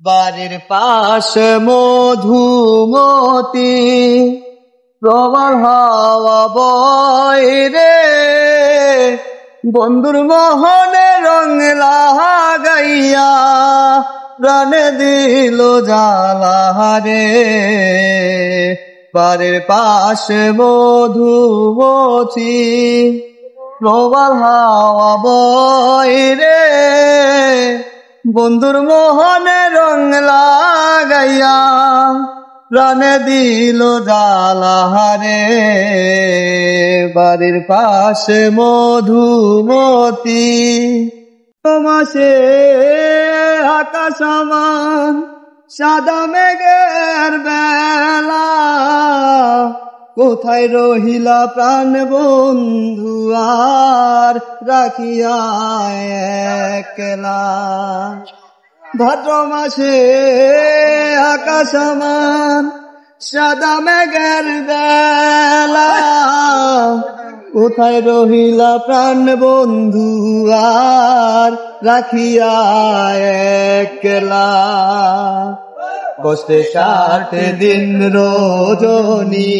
বাড়ির পাশে মধুমতি প্রবল হাওয়া বয় রে, বন্ধুর মোহনে রং লাগাইয়া প্রাণে দিল জ্বালা রে। বাড়ির পাশে মধুমতি প্রবল হাওয়া বয় রে, বন্ধুর মোহনে রং লাগাইয়া প্রাণে দিল জ্বালা রে। বাড়ির পাশে মধুমতি মাসে আকাশ সমান সাদা মেঘের বেলা, কোথায় রহিলা প্রাণ বন্ধু আর রাখিয়া একলা। ভাদ্র মাসে আকাশ সমান সাদা মেঘের বেলা, কোথায় রহিলা প্রাণ বন্ধু আর রাখিয়া একলা। কষ্টে কাটে দিন রজনী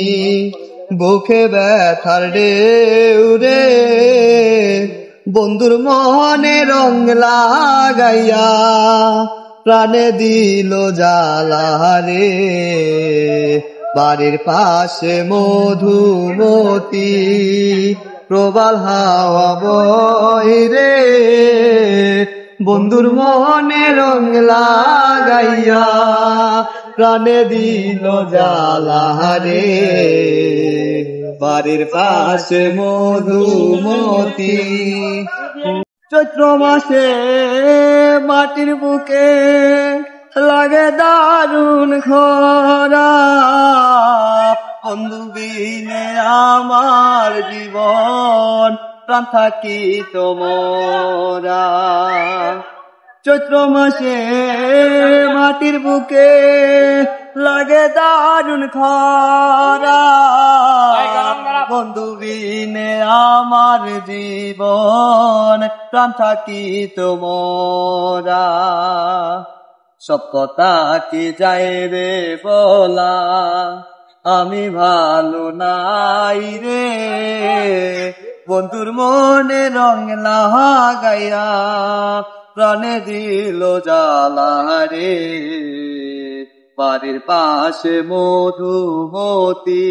বুকে ব্যথার ঢেউ রে, বন্ধুর মনে রং লাগাইয়া প্রাণে দিল জ্বালা রে। বাড়ির পাশে মধুমতি প্রবল হাওয়া বয় রে, বন্ধুর মনে রং লাগাইয়া প্রাণে দিল জ্বালা রে। বাড়ির পাশে মধুমতি চৈত্র মাসে মাটির বুকে লাগে দারুণ খরা, বন্ধু বিনে আমার জীবন প্রাণ থাকি তোমরা। চৈত্র মাসে মাটির বুকে লাগে দারুণ খরা, বন্ধু বিনে আমার জীবন প্রাণ থাকি তোমরা। সব কথা কি যায় রে বলা, আমি ভালো নাই রে, বন্ধুর মনে রং লাগাইয়া প্রাণে দিল জ্বালা রে। বাড়ির পাশে মধুমতি